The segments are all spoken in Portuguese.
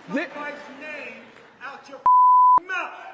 Get my name out your mouth.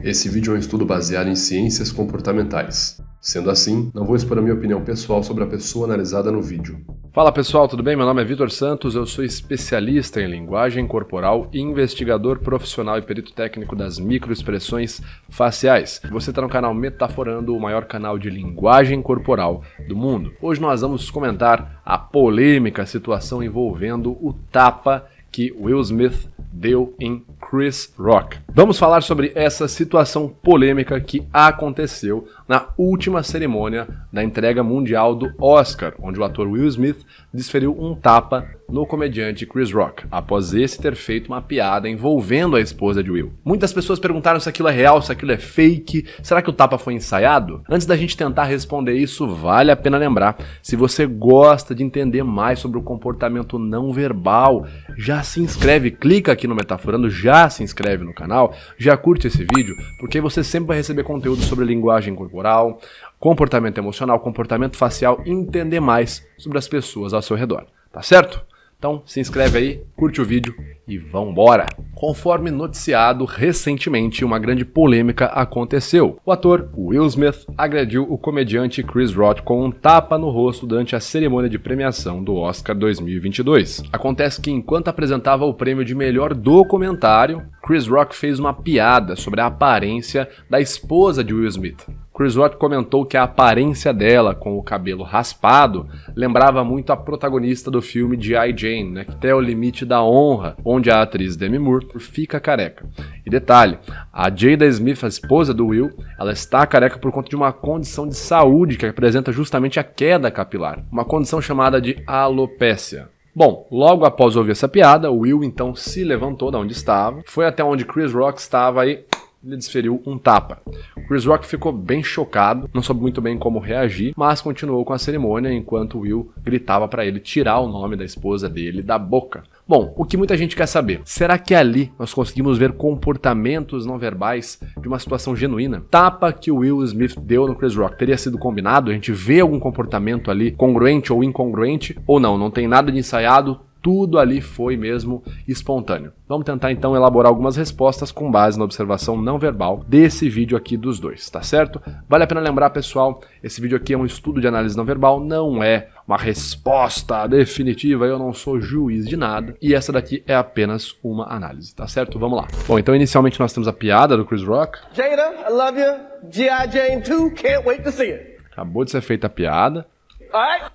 Esse vídeo é um estudo baseado em ciências comportamentais. Sendo assim, não vou expor a minha opinião pessoal sobre a pessoa analisada no vídeo. Fala pessoal, tudo bem? Meu nome é Vitor Santos, eu sou especialista em linguagem corporal, investigador profissional e perito técnico das microexpressões faciais. Você está no canal Metaforando, o maior canal de linguagem corporal do mundo. Hoje nós vamos comentar a polêmica situação envolvendo o tapa que Will Smith deu em Chris Rock. Vamos falar sobre essa situação polêmica que aconteceu na última cerimônia da entrega mundial do Oscar, onde o ator Will Smith desferiu um tapa no comediante Chris Rock, após esse ter feito uma piada envolvendo a esposa de Will. Muitas pessoas perguntaram se aquilo é real, se aquilo é fake, será que o tapa foi ensaiado? Antes da gente tentar responder isso, vale a pena lembrar, se você gosta de entender mais sobre o comportamento não verbal, já se inscreve, clica aqui no Metaforando, já se inscreve no canal, já curte esse vídeo, porque você sempre vai receber conteúdo sobre linguagem corporal, comportamento emocional, comportamento facial, entender mais sobre as pessoas ao seu redor, tá certo? Então se inscreve aí, curte o vídeo e vambora! Conforme noticiado recentemente, uma grande polêmica aconteceu. O ator Will Smith agrediu o comediante Chris Rock com um tapa no rosto durante a cerimônia de premiação do Oscar 2022. Acontece que enquanto apresentava o prêmio de melhor documentário, Chris Rock fez uma piada sobre a aparência da esposa de Will Smith. Chris Rock comentou que a aparência dela, com o cabelo raspado, lembrava muito a protagonista do filme G.I. Jane, né, Até o Limite da Honra, onde a atriz Demi Moore fica careca. E detalhe, a Jada Smith, a esposa do Will, ela está careca por conta de uma condição de saúde que apresenta justamente a queda capilar, uma condição chamada de alopécia. Bom, logo após ouvir essa piada, o Will então se levantou da onde estava, foi até onde Chris Rock estava e ele desferiu um tapa. Chris Rock ficou bem chocado, não soube muito bem como reagir, mas continuou com a cerimônia enquanto Will gritava para ele tirar o nome da esposa dele da boca. Bom, o que muita gente quer saber, será que ali nós conseguimos ver comportamentos não verbais de uma situação genuína? Tapa que o Will Smith deu no Chris Rock teria sido combinado? A gente vê algum comportamento ali congruente ou incongruente? Ou não, não tem nada de ensaiado? Tudo ali foi mesmo espontâneo. Vamos tentar então elaborar algumas respostas com base na observação não verbal desse vídeo aqui dos dois, tá certo? Vale a pena lembrar, pessoal, esse vídeo aqui é um estudo de análise não verbal, não é uma resposta definitiva, eu não sou juiz de nada, e essa daqui é apenas uma análise, tá certo? Vamos lá. Bom, então inicialmente nós temos a piada do Chris Rock. Jada, I love you. G.I. Jane 2, can't wait to see it. Acabou de ser feita a piada. Alright?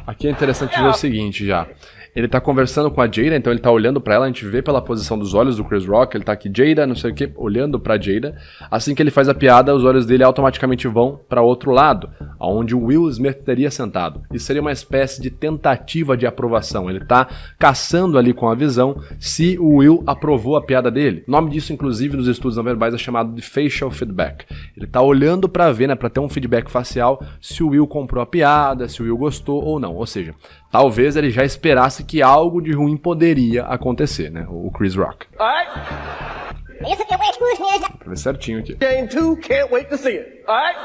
Aqui é interessante ver o seguinte já. Ele tá conversando com a Jada, então ele tá olhando pra ela, a gente vê pela posição dos olhos do Chris Rock, ele tá aqui, Jada, não sei o que, olhando pra Jada. Assim que ele faz a piada, os olhos dele automaticamente vão pra outro lado, onde o Will Smith teria sentado. Isso seria uma espécie de tentativa de aprovação, ele tá caçando ali com a visão se o Will aprovou a piada dele. O nome disso, inclusive, nos estudos não verbais é chamado de facial feedback. Ele tá olhando pra ver, né, pra ter um feedback facial, se o Will comprou a piada, se o Will gostou ou não. Ou seja, talvez ele já esperasse que algo de ruim poderia acontecer, né? O Chris Rock. Alright? Pra ver certinho aqui. Jane 2, can't wait to see it. Alright?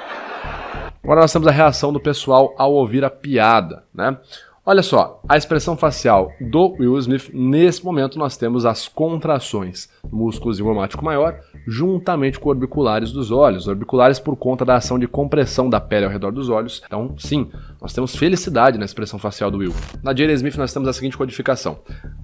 Agora nós temos a reação do pessoal ao ouvir a piada, né? Olha só, a expressão facial do Will Smith, nesse momento nós temos as contrações do músculo zigomático maior, juntamente com orbiculares dos olhos, orbiculares por conta da ação de compressão da pele ao redor dos olhos. Então, sim, nós temos felicidade na expressão facial do Will. Na Jada Smith nós temos a seguinte codificação.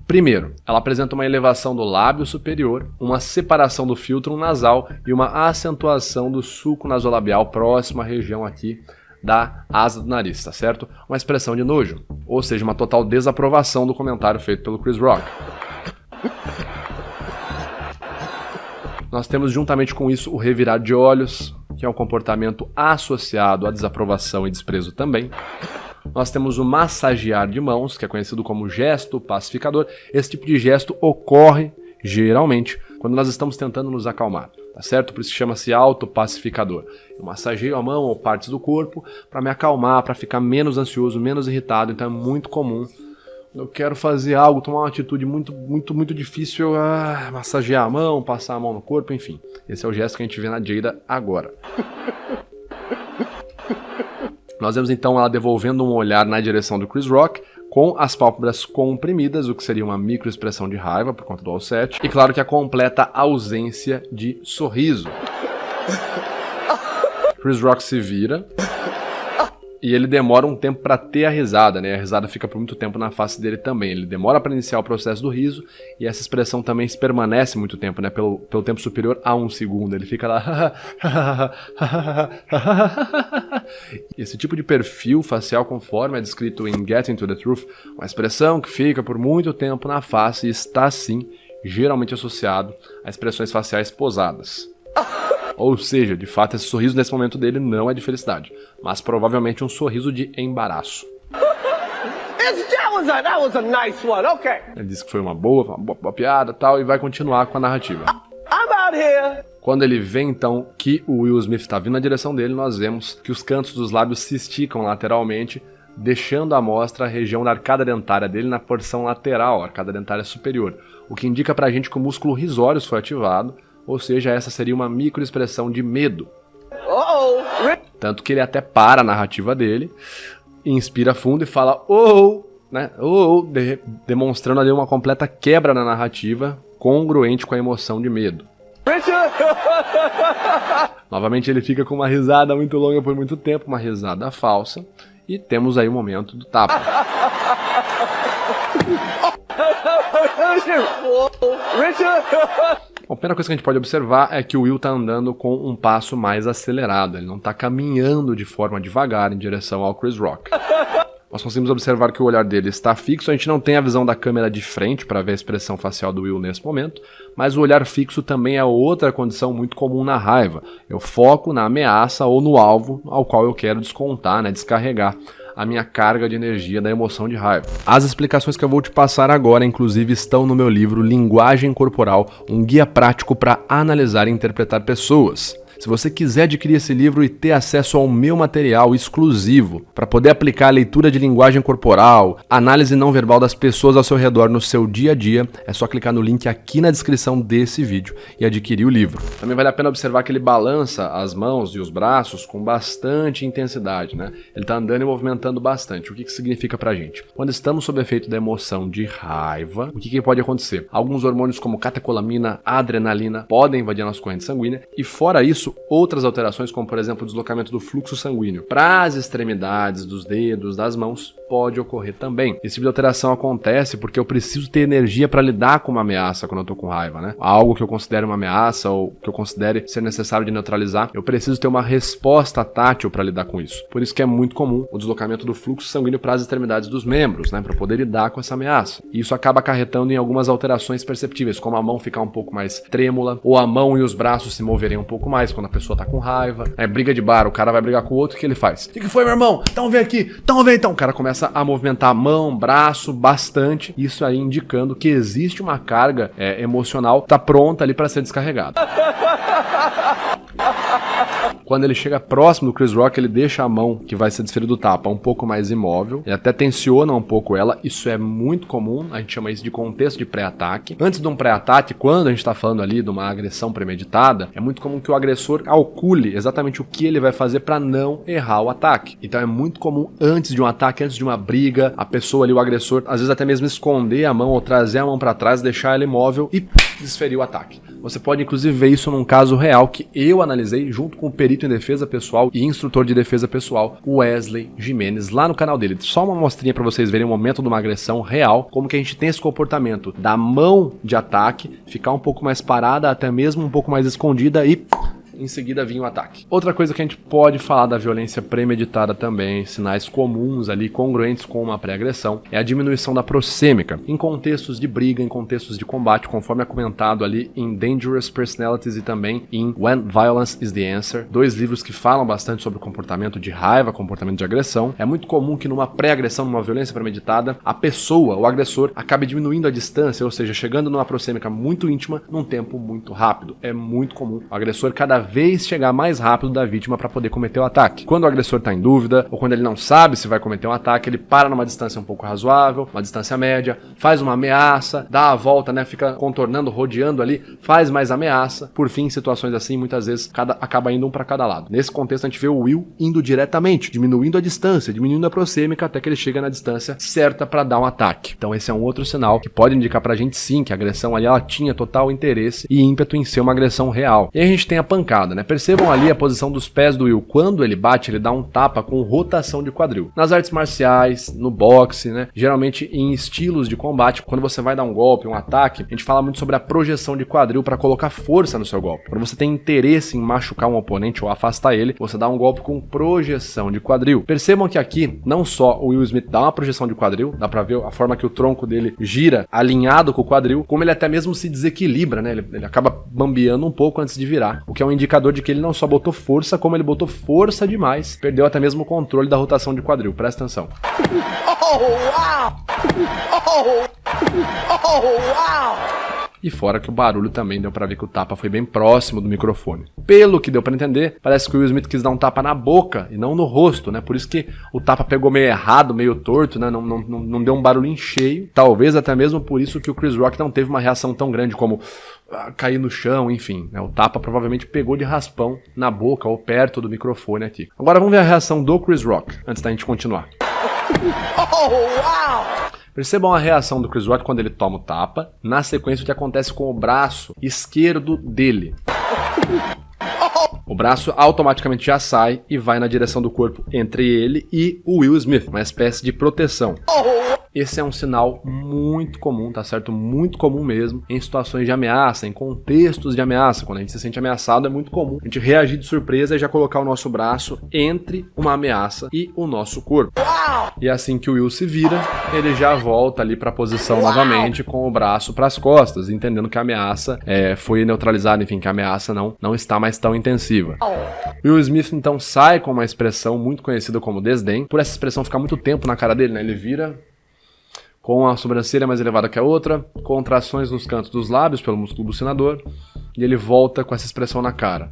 Primeiro, ela apresenta uma elevação do lábio superior, uma separação do filtro nasal e uma acentuação do sulco nasolabial próximo à região aqui da asa do nariz, tá certo? Uma expressão de nojo, ou seja, uma total desaprovação do comentário feito pelo Chris Rock. Nós temos juntamente com isso o revirar de olhos, que é um comportamento associado à desaprovação e desprezo também. Nós temos o massagear de mãos, que é conhecido como gesto pacificador. Esse tipo de gesto ocorre, geralmente, quando nós estamos tentando nos acalmar, tá certo? Por isso chama-se autopacificador. Eu massageio a mão ou partes do corpo para me acalmar, para ficar menos ansioso, menos irritado. Então é muito comum eu quero fazer algo, tomar uma atitude muito difícil, massagear a mão, passar a mão no corpo, enfim. Esse é o gesto que a gente vê na Jada agora. Nós vemos então ela devolvendo um olhar na direção do Chris Rock, com as pálpebras comprimidas, o que seria uma microexpressão de raiva por conta do offset, e claro que a completa ausência de sorriso. Chris Rock se vira e ele demora um tempo para ter a risada, né? A risada fica por muito tempo na face dele também. Ele demora para iniciar o processo do riso e essa expressão também se permanece muito tempo, né? Pelo tempo superior a 1 segundo. Ele fica lá. Esse tipo de perfil facial, conforme é descrito em Getting to the Truth, uma expressão que fica por muito tempo na face e está, sim, geralmente associado a expressões faciais posadas. Ou seja, de fato, esse sorriso nesse momento dele não é de felicidade, mas provavelmente um sorriso de embaraço. That was a nice one. Okay. Ele disse que foi uma boa piada e tal, e vai continuar com a narrativa. I'm out here. Quando ele vê então que o Will Smith está vindo na direção dele, nós vemos que os cantos dos lábios se esticam lateralmente, deixando à mostra a região da arcada dentária dele na porção lateral, a arcada dentária superior, o que indica pra gente que o músculo risórios foi ativado, ou seja, essa seria uma microexpressão de medo. Tanto que ele até para a narrativa dele, inspira fundo e fala né? Demonstrando ali uma completa quebra na narrativa, congruente com a emoção de medo. Novamente ele fica com uma risada muito longa por muito tempo, uma risada falsa, e temos aí o momento do tapa. Bom, a primeira coisa que a gente pode observar é que o Will tá andando com um passo mais acelerado, ele não tá caminhando de forma devagar em direção ao Chris Rock. Nós conseguimos observar que o olhar dele está fixo, a gente não tem a visão da câmera de frente para ver a expressão facial do Will nesse momento, mas o olhar fixo também é outra condição muito comum na raiva. Eu foco na ameaça ou no alvo ao qual eu quero descontar, né, descarregar a minha carga de energia da emoção de raiva. As explicações que eu vou te passar agora, inclusive, estão no meu livro Linguagem Corporal, um guia prático para analisar e interpretar pessoas. Se você quiser adquirir esse livro e ter acesso ao meu material exclusivo para poder aplicar a leitura de linguagem corporal, análise não verbal das pessoas ao seu redor no seu dia a dia, é só clicar no link aqui na descrição desse vídeo e adquirir o livro. Também vale a pena observar que ele balança as mãos e os braços com bastante intensidade, né? Ele está andando e movimentando bastante. O que isso significa pra gente? Quando estamos sob efeito da emoção de raiva, o que pode acontecer? Alguns hormônios como catecolamina, adrenalina podem invadir a nossa corrente sanguínea e, fora isso, outras alterações, como por exemplo o deslocamento do fluxo sanguíneo para as extremidades dos dedos, das mãos, pode ocorrer também. Esse tipo de alteração acontece porque eu preciso ter energia para lidar com uma ameaça quando eu tô com raiva, né? Algo que eu considere uma ameaça ou que eu considere ser necessário de neutralizar, eu preciso ter uma resposta tátil para lidar com isso. Por isso que é muito comum o deslocamento do fluxo sanguíneo para as extremidades dos membros, né? Para poder lidar com essa ameaça. E isso acaba acarretando em algumas alterações perceptíveis, como a mão ficar um pouco mais trêmula, ou a mão e os braços se moverem um pouco mais quando a pessoa tá com raiva. É briga de bar, o cara vai brigar com o outro, o que ele faz? O que foi, meu irmão? Então vem aqui, então vem então. O cara começa a movimentar a mão, braço, bastante. Isso aí indicando que existe uma carga emocional, tá pronta ali para ser descarregada. Quando ele chega próximo do Chris Rock, ele deixa a mão que vai ser desferida do tapa um pouco mais imóvel, ele até tensiona um pouco ela, isso é muito comum, a gente chama isso de contexto de pré-ataque. Antes de um pré-ataque, quando a gente está falando ali de uma agressão premeditada, é muito comum que o agressor calcule exatamente o que ele vai fazer para não errar o ataque. Então é muito comum antes de um ataque, antes de uma briga, a pessoa ali, o agressor, às vezes até mesmo esconder a mão ou trazer a mão para trás, deixar ela imóvel e desferir o ataque. Você pode inclusive ver isso num caso real que eu analisei junto com o perito em defesa pessoal e instrutor de defesa pessoal, Wesley Jimenez, lá no canal dele. Só uma mostrinha para vocês verem o momento de uma agressão real, como que a gente tem esse comportamento da mão de ataque ficar um pouco mais parada, até mesmo um pouco mais escondida e em seguida vinha o ataque. Outra coisa que a gente pode falar da violência premeditada também, sinais comuns ali, congruentes com uma pré-agressão, é a diminuição da proxêmica, em contextos de briga, em contextos de combate, conforme é comentado ali em Dangerous Personalities e também em When Violence is the Answer, dois livros que falam bastante sobre o comportamento de raiva, comportamento de agressão. É muito comum que numa pré-agressão, numa violência premeditada, a pessoa, o agressor, acabe diminuindo a distância, ou seja, chegando numa proxêmica muito íntima num tempo muito rápido. É muito comum o agressor cada vez chegar mais rápido da vítima para poder cometer o ataque. Quando o agressor está em dúvida, ou quando ele não sabe se vai cometer um ataque, ele para numa distância um pouco razoável, uma distância média, faz uma ameaça, dá a volta, né, fica contornando, rodeando ali, faz mais ameaça. Por fim, em situações assim, muitas vezes acaba indo um para cada lado. Nesse contexto, a gente vê o Will indo diretamente, diminuindo a distância, diminuindo a proxêmica até que ele chega na distância certa para dar um ataque. Então esse é um outro sinal que pode indicar pra gente sim que a agressão ali ela tinha total interesse e ímpeto em ser uma agressão real. E aí a gente tem a pancada, né? Percebam ali a posição dos pés do Will. Quando ele bate, ele dá um tapa com rotação de quadril. Nas artes marciais, no boxe, né? Geralmente em estilos de combate, quando você vai dar um golpe, um ataque, a gente fala muito sobre a projeção de quadril para colocar força no seu golpe. Quando você tem interesse em machucar um oponente ou afastar ele, você dá um golpe com projeção de quadril. Percebam que aqui, não só o Will Smith dá uma projeção de quadril, dá pra ver a forma que o tronco dele gira alinhado com o quadril, como ele até mesmo se desequilibra, né? Ele acaba bambeando um pouco antes de virar, o que é um indicador de que ele não só botou força, como ele botou força demais, perdeu até mesmo o controle da rotação de quadril. Presta atenção. Oh, wow! Oh, wow! E fora que o barulho também deu pra ver que o tapa foi bem próximo do microfone. Pelo que deu pra entender, parece que o Will Smith quis dar um tapa na boca e não no rosto, né? Por isso que o tapa pegou meio errado, meio torto, né? Não deu um barulho em cheio. Talvez até mesmo por isso que o Chris Rock não teve uma reação tão grande como cair no chão, enfim, né? O tapa provavelmente pegou de raspão na boca ou perto do microfone aqui. Agora vamos ver a reação do Chris Rock, antes da gente continuar. Oh, wow! Percebam a reação do Chris Rock quando ele toma o tapa, na sequência o que acontece com o braço esquerdo dele. O braço automaticamente já sai e vai na direção do corpo entre ele e o Will Smith, uma espécie de proteção. Esse é um sinal muito comum, tá certo? Muito comum mesmo em situações de ameaça, em contextos de ameaça. Quando a gente se sente ameaçado, é muito comum a gente reagir de surpresa e já colocar o nosso braço entre uma ameaça e o nosso corpo. E assim que o Will se vira, ele já volta ali para a posição novamente com o braço para as costas, entendendo que a ameaça foi neutralizada, enfim, que a ameaça não está mais tão intensiva. Will Smith então sai com uma expressão muito conhecida como desdém. Por essa expressão ficar muito tempo na cara dele, né? Ele vira com a sobrancelha mais elevada que a outra, contrações nos cantos dos lábios pelo músculo bucinador, e ele volta com essa expressão na cara.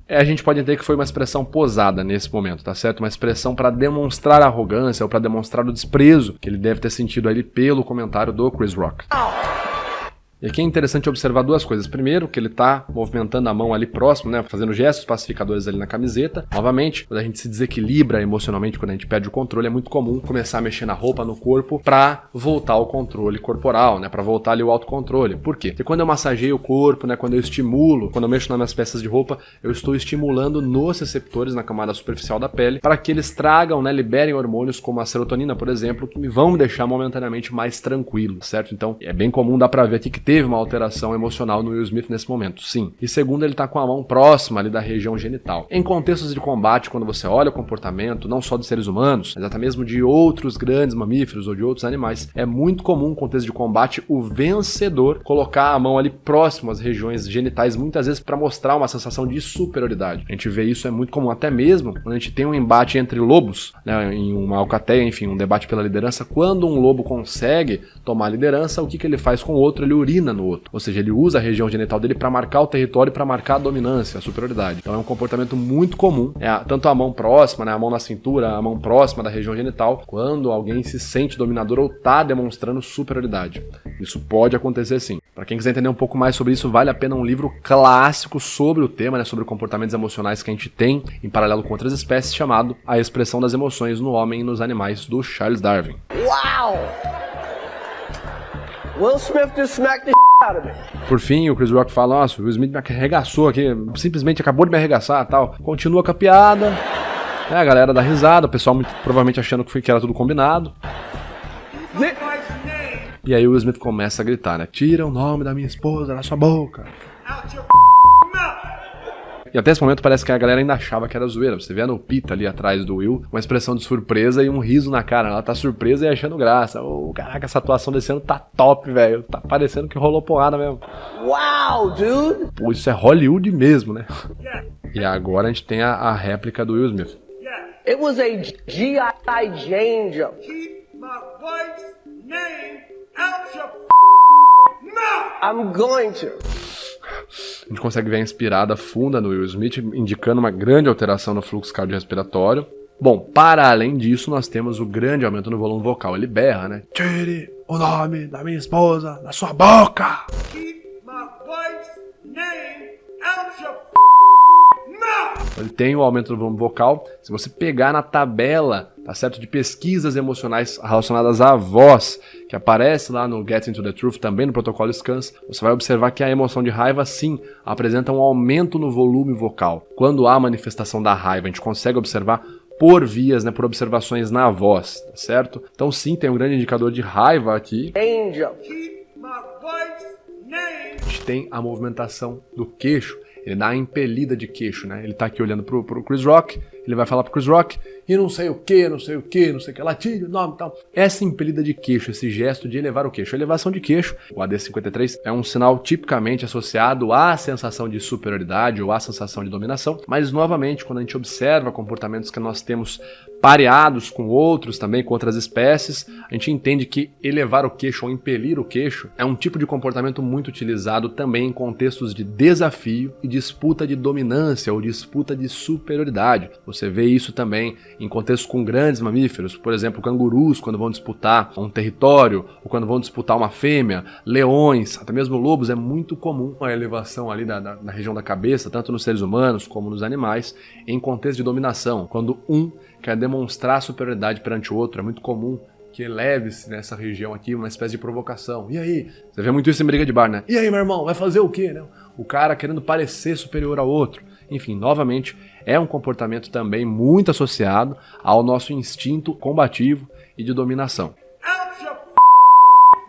A gente pode entender que foi uma expressão posada nesse momento, tá certo? Uma expressão para demonstrar arrogância ou para demonstrar o desprezo que ele deve ter sentido ali pelo comentário do Chris Rock. E aqui é interessante observar duas coisas. Primeiro, que ele tá movimentando a mão ali próximo, né? Fazendo gestos pacificadores ali na camiseta. Novamente, quando a gente se desequilibra emocionalmente, quando a gente perde o controle, é muito comum começar a mexer na roupa, no corpo, pra voltar ao controle corporal, né? Pra voltar ali o autocontrole. Por quê? Porque quando eu massageio o corpo, né? Quando eu estimulo, quando eu mexo nas minhas peças de roupa, eu estou estimulando nos receptores na camada superficial da pele para que eles tragam, né? Liberem hormônios como a serotonina, por exemplo, que vão me deixar momentaneamente mais tranquilo, certo? Então, é bem comum, dá pra ver aqui que teve uma alteração emocional no Will Smith nesse momento, sim. E segundo, ele tá com a mão próxima ali da região genital. Em contextos de combate, quando você olha o comportamento, não só de seres humanos, mas até mesmo de outros grandes mamíferos ou de outros animais, é muito comum, no contexto de combate, o vencedor colocar a mão ali próximo às regiões genitais, muitas vezes para mostrar uma sensação de superioridade. A gente vê isso, é muito comum, até mesmo quando a gente tem um embate entre lobos, né, em uma alcateia, enfim, um debate pela liderança, quando um lobo consegue tomar a liderança, o que ele faz com o outro? Ele urina no outro. Ou seja, ele usa a região genital dele para marcar o território e para marcar a dominância, a superioridade. Então é um comportamento muito comum. Tanto a mão próxima, né, a mão na cintura, a mão próxima da região genital, quando alguém se sente dominador ou tá demonstrando superioridade. Isso pode acontecer sim. Para quem quiser entender um pouco mais sobre isso, vale a pena um livro clássico sobre o tema, né, sobre comportamentos emocionais que a gente tem em paralelo com outras espécies, chamado A Expressão das Emoções no Homem e nos Animais, do Charles Darwin. Wow! Will Smith just smacked the out of me. Por fim, o Chris Rock fala: nossa, o Will Smith me arregaçou aqui, simplesmente acabou de me arregaçar e tal. Continua com a piada, né, a galera dá risada, o pessoal muito, provavelmente achando que era tudo combinado. E aí o Will Smith começa a gritar, né? Tira o nome da minha esposa da sua boca. E até esse momento parece que a galera ainda achava que era zoeira. Você vê a Lupita ali atrás do Will, uma expressão de surpresa e um riso na cara. Ela tá surpresa e achando graça. Caraca, essa atuação desse ano tá top, velho. Tá parecendo que rolou porrada mesmo. Wow, dude! Pô, isso é Hollywood mesmo, né? E agora a gente tem a réplica do Will Smith. It was a G.I. Jane joke. Keep my wife's name out your mouth! I'm going to. A gente consegue ver a inspirada funda no Will Smith, indicando uma grande alteração no fluxo cardiorrespiratório. Bom, para além disso, nós temos o grande aumento no volume vocal. Ele berra, né? Tire o nome da minha esposa da sua boca! Keep my wife's name out your mouth! Ele tem o aumento do volume vocal. Se você pegar na tabela, tá certo, de pesquisas emocionais relacionadas à voz, que aparece lá no Getting to the Truth, também no protocolo SCANS, você vai observar que a emoção de raiva, sim, apresenta um aumento no volume vocal. Quando há manifestação da raiva, a gente consegue observar por vias, né, por observações na voz, tá certo? Então sim, tem um grande indicador de raiva aqui. Angel. Keep my wife's name. A gente tem a movimentação do queixo, ele dá a impelida de queixo, né? Ele tá aqui olhando pro Chris Rock, ele vai falar pro Chris Rock, e não sei o que, não sei o que, lá, tira o nome e tal. Essa impelida de queixo, esse gesto de elevar o queixo, a elevação de queixo, o AD53, é um sinal tipicamente associado à sensação de superioridade ou à sensação de dominação, mas novamente, quando a gente observa comportamentos que nós temos pareados com outros também, com outras espécies, a gente entende que elevar o queixo ou impelir o queixo é um tipo de comportamento muito utilizado também em contextos de desafio e disputa de dominância ou disputa de superioridade. Você vê isso também em contextos com grandes mamíferos, por exemplo, cangurus quando vão disputar um território ou quando vão disputar uma fêmea, leões, até mesmo lobos. É muito comum a elevação ali na região da cabeça, tanto nos seres humanos como nos animais, em contexto de dominação, quando um quer demonstrar superioridade perante o outro. É muito comum que eleve-se nessa região aqui uma espécie de provocação. E aí? Você vê muito isso em briga de bar, né? E aí, meu irmão, vai fazer o quê, né? O cara querendo parecer superior ao outro. Enfim, novamente, é um comportamento também muito associado ao nosso instinto combativo e de dominação. Out your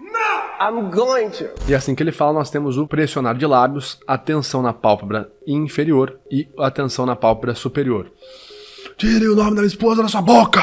mouth! I'm going to. E assim que ele fala, nós temos o pressionar de lábios, a tensão na pálpebra inferior e a tensão na pálpebra superior. Tire o nome da minha esposa da sua boca!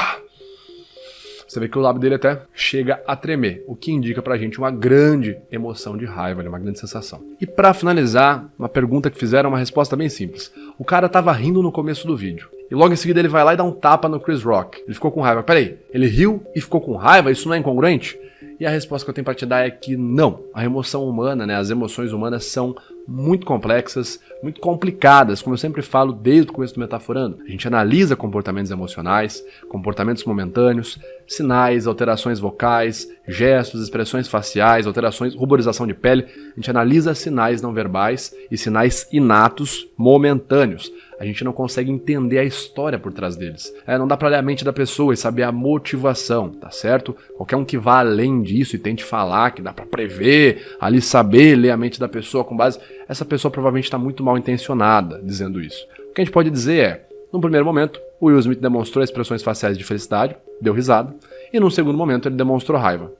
Você vê que o lábio dele até chega a tremer, o que indica pra gente uma grande emoção de raiva, uma grande sensação. E pra finalizar, uma pergunta que fizeram, uma resposta bem simples. O cara tava rindo no começo do vídeo, e logo em seguida ele vai lá e dá um tapa no Chris Rock. Ele ficou com raiva. Peraí, ele riu e ficou com raiva? Isso não é incongruente? E a resposta que eu tenho pra te dar é que não. A emoção humana, né, as emoções humanas são muito complexas, muito complicadas, como eu sempre falo desde o começo do Metaforando. A gente analisa comportamentos emocionais, comportamentos momentâneos, sinais, alterações vocais, gestos, expressões faciais, alterações, ruborização de pele. A gente analisa sinais não verbais e sinais inatos momentâneos. A gente não consegue entender a história por trás deles. Não dá pra ler a mente da pessoa e saber a motivação, tá certo? Qualquer um que vá além disso e tente falar que dá pra prever, ali saber ler a mente da pessoa com base... Essa pessoa provavelmente está muito mal intencionada dizendo isso. O que a gente pode dizer é, num primeiro momento, o Will Smith demonstrou expressões faciais de felicidade, deu risada, e num segundo momento ele demonstrou raiva.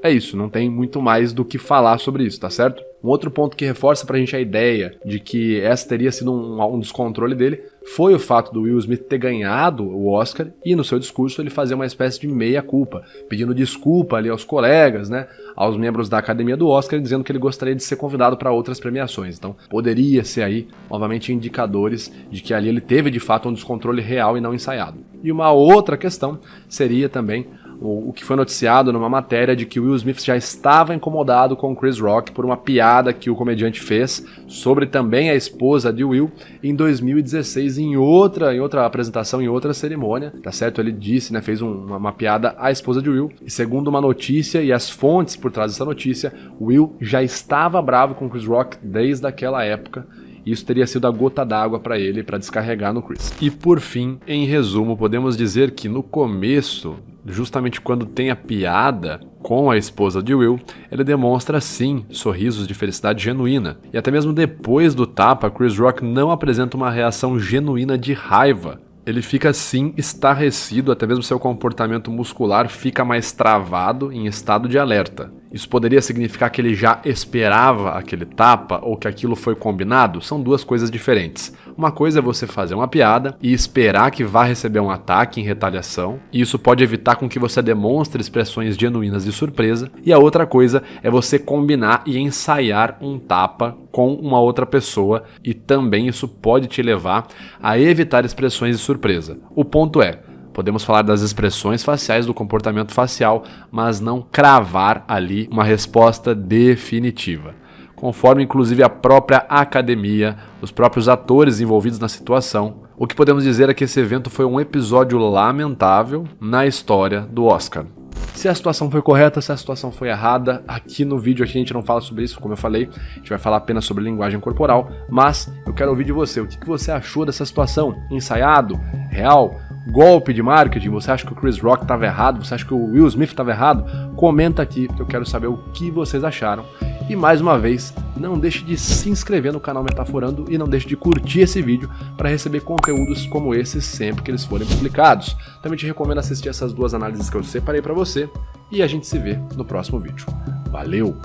É isso, não tem muito mais do que falar sobre isso, tá certo? Um outro ponto que reforça pra gente a ideia de que essa teria sido um descontrole dele foi o fato do Will Smith ter ganhado o Oscar e no seu discurso ele fazer uma espécie de meia-culpa, pedindo desculpa ali aos colegas, né, aos membros da academia do Oscar, dizendo que ele gostaria de ser convidado para outras premiações. Então poderia ser aí, novamente, indicadores de que ali ele teve de fato um descontrole real e não ensaiado. E uma outra questão seria também o que foi noticiado numa matéria de que o Will Smith já estava incomodado com o Chris Rock por uma piada que o comediante fez sobre também a esposa de Will em 2016 em outra apresentação, em outra cerimônia, tá certo? Ele disse, né, fez uma piada à esposa de Will e segundo uma notícia e as fontes por trás dessa notícia, Will já estava bravo com o Chris Rock desde aquela época. Isso teria sido a gota d'água para ele, para descarregar no Chris. E por fim, em resumo, podemos dizer que no começo, justamente quando tem a piada com a esposa de Will, ele demonstra sim sorrisos de felicidade genuína. E até mesmo depois do tapa, Chris Rock não apresenta uma reação genuína de raiva. Ele fica sim estarrecido, até mesmo seu comportamento muscular fica mais travado em estado de alerta. Isso poderia significar que ele já esperava aquele tapa ou que aquilo foi combinado? São duas coisas diferentes. Uma coisa é você fazer uma piada e esperar que vá receber um ataque em retaliação, e isso pode evitar com que você demonstre expressões genuínas de surpresa, e a outra coisa é você combinar e ensaiar um tapa com uma outra pessoa, e também isso pode te levar a evitar expressões de surpresa. O ponto é, podemos falar das expressões faciais, do comportamento facial, mas não cravar ali uma resposta definitiva. conforme inclusive a própria academia, os próprios atores envolvidos na situação. O que podemos dizer é que esse evento foi um episódio lamentável na história do Oscar. Se a situação foi correta, se a situação foi errada, aqui no vídeo a gente não fala sobre isso, como eu falei, a gente vai falar apenas sobre linguagem corporal, mas eu quero ouvir de você, o que você achou dessa situação? Ensaiado? Real? Golpe de marketing? Você acha que o Chris Rock estava errado? Você acha que o Will Smith estava errado? Comenta aqui, que eu quero saber o que vocês acharam. E mais uma vez, não deixe de se inscrever no canal Metaforando e não deixe de curtir esse vídeo para receber conteúdos como esse sempre que eles forem publicados. Também te recomendo assistir essas duas análises que eu separei para você e a gente se vê no próximo vídeo. Valeu!